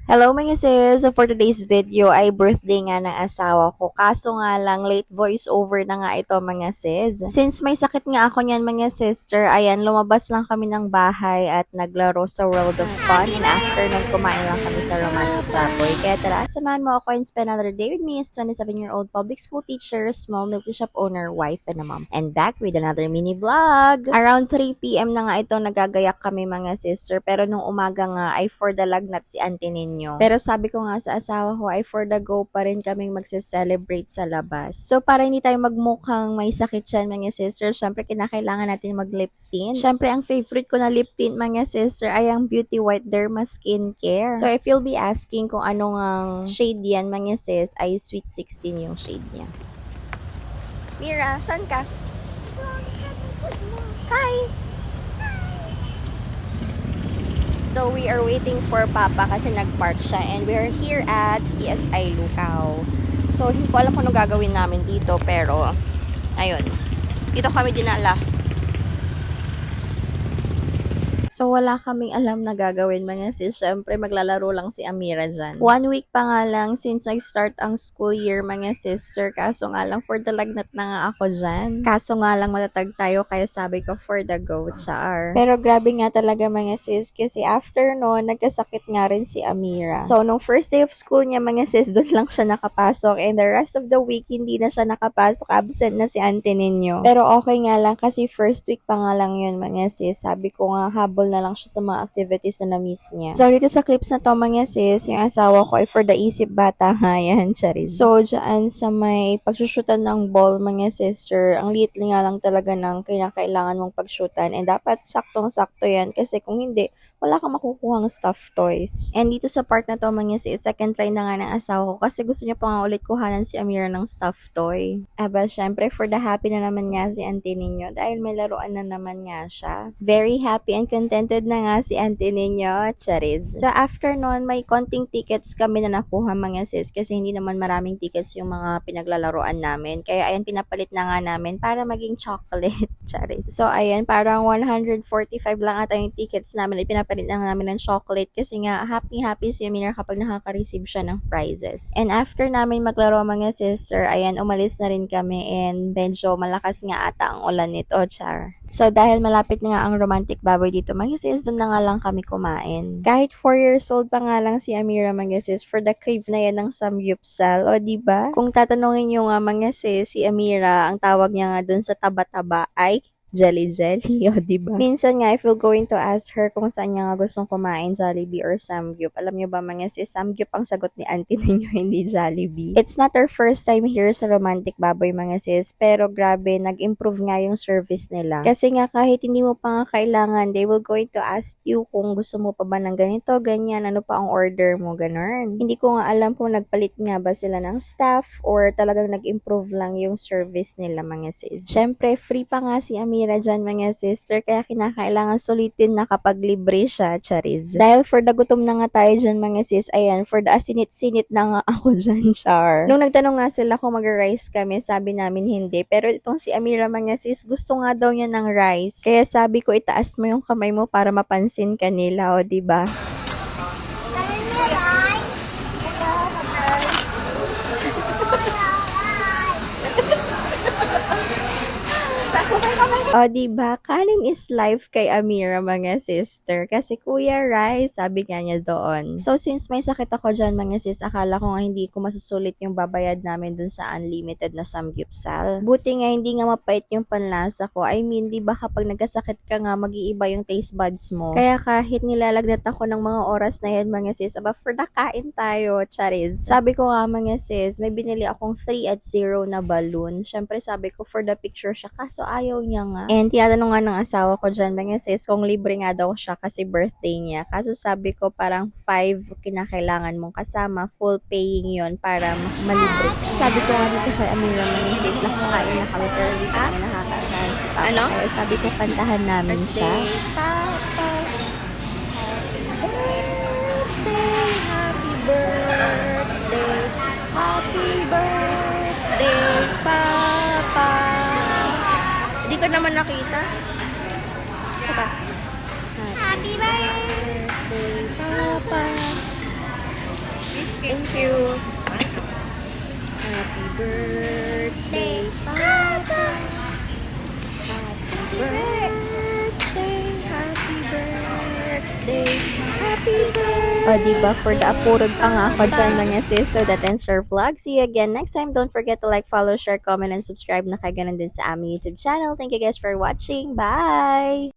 Hello mga sis! So for today's video ay birthday nga ng asawa ko. Kaso nga lang late voice over na nga ito mga sis. Since may sakit nga ako niyan mga sister, ayan lumabas lang kami ng bahay at naglaro sa World of Fun. And after nun kumain lang kami sa Romantic Baboy. Kaya tara, samahan mo ako and spend another day with me as 27-year-old public school teacher, small milk shop owner, wife, and a mom. And back with another mini vlog. Around 3 p.m. na nga ito nagagayak kami mga sister. Pero nung umaga nga ay for the lagnat si auntie ninyo. Pero sabi ko nga sa asawa ko ay for the go pa rin kaming magse-celebrate sa labas. So para hindi tayo magmukhang may sakit yan mga sister, syempre kinakailangan natin mag-lip tint. Syempre ang favorite ko na lip tint mga sister ay ang Beauty White Derma Skincare. So if you'll be asking kung anong shade yan mga sis, ay Sweet 16 yung shade niya. Mira, saan ka? Hi! So, we are waiting for Papa kasi nag-park siya and we are here at CSI Lucao. So, hindi ko alam kung ano gagawin namin dito pero, ayun. Dito kami dinala. So, wala kaming alam na gagawin mga sis. Siyempre, maglalaro lang si Amira dyan. 1 week pa nga lang since nag-start ang school year mga sister. Kaso nga lang, for the lagnat na nga ako dyan. Kaso nga lang, matatag tayo. Kaya sabi ko, for the go, char. Pero grabe nga talaga mga sis. Kasi after noon, nagkasakit nga rin si Amira. So, nung first day of school niya mga sis, doon lang siya nakapasok. And the rest of the week, hindi na siya nakapasok. Absent na si auntie ninyo. Pero okay nga lang kasi first week pa nga lang yun mga sis. Sabi ko nga, habol na lang siya sa mga activities na na-miss niya. So, dito sa clips na to mga sis, yung asawa ko ay for the isip bata nga yan, charis. So, dyan sa may pagsushootan ng ball mga sister, ang liit nga lang talaga ng kailangan mong pagshootan and dapat saktong-sakto yan kasi kung hindi, wala kang makukuhang stuffed toys. And dito sa part na to mga sis, second try na nga ng asawa ko kasi gusto niya pa nga ulit kuhanan si Amira ng stuffed toy. Aba, syempre for the happy na naman nga si auntie ninyo dahil may laruan na naman nga siya. Very happy and contented na nga si auntie ninyo, charis. So after nun, may konting tickets kami na nakuha mga sis kasi hindi naman maraming tickets yung mga pinaglalaroan namin. Kaya ayan, pinapalit na nga namin para maging chocolate, charis. So ayan, parang 145 lang ata yung tickets namin. Pinapalit lang namin ng chocolate kasi nga happy si Amira kapag nakaka-receive siya ng prizes. And after namin maglaro mga sister, ayan, umalis na rin kami and medyo malakas nga ata ang ulan nito, char. So, dahil malapit na nga ang Romantic Baboy dito, mga sis, doon na nga lang kami kumain. Kahit 4 years old pa nga lang si Amira, mga sis, for the crave na yan ng samgyupsal. O, diba? Kung tatanungin nyo nga, mga sis, si Amira, ang tawag niya nga doon sa taba-taba ay Jelly. O, diba? Minsan nga, if you're going to ask her kung saan niya nga gustong kumain, Jollibee or Samgyup, alam niyo ba mga sis, Samgyup ang sagot ni auntie ninyo, hindi Jollibee. It's not our first time here sa Romantic Baboy mga sis, pero grabe, nag-improve nga yung service nila. Kasi nga, kahit hindi mo pa nga kailangan, they will going to ask you kung gusto mo pa ba ng ganito, ganyan, ano pa ang order mo, ganun. Hindi ko nga alam kung nagpalit nga ba sila ng staff or talagang nag-improve lang yung service nila mga sis. Syempre, free pa nga si Amira dyan mga sister, kaya kinakailangan sulitin na kapag libre siya, charis. Dahil for the gutom na nga tayo dyan mga sis, ayan, for the asinit-sinit na nga ako dyan, char. Nung nagtanong nga sila kung mag-rice kami, sabi namin hindi, pero itong si Amira mga sis, gusto nga daw niya ng rice. Kaya sabi ko, itaas mo yung kamay mo para mapansin kanila, o diba? O, diba? Kanin is life kay Amira, mga sister. Kasi Kuya Rice, sabi nga niya doon. So, since may sakit ako dyan, mga sis, akala ko nga hindi ko masusulit yung babayad namin dun sa unlimited na samgyupsal. Buti nga, hindi nga mapait yung panlasa ko. I mean, diba kapag nagkasakit ka nga, mag-iiba yung taste buds mo. Kaya kahit nilalagnat ako ng mga oras na yan, mga sis, aba, for nakain tayo, charis. Sabi ko nga, mga sis, may binili akong 3 at 0 na balloon. Syempre, sabi ko, for the picture siya, kaso ayaw niya nga. And tinatanong nga ng asawa ko dyan, mga sis, kung libre nga daw siya kasi birthday niya. Kaso sabi ko, parang 5 kinakailangan mong kasama, full paying yon para malibre. Sabi ko nga dito kay Amira, mga sis, nakakain na kami, pero hindi kami nakakasahan si Papa. Ano? Kaya sabi ko, kantahan namin siya. Papa, birthday, happy birthday, happy birthday, Papa. Hindi ko naman nakita. Saka, Happy birthday, Papa. Thank you. Happy birthday, Papa. Happy birthday, happy birthday, happy birthday. O, diba? For the apurod pa nga ako dyan mga sis. So, that ends our vlog. See you again next time. Don't forget to like, follow, share, comment, and subscribe na kaganon din sa aming YouTube channel. Thank you guys for watching. Bye!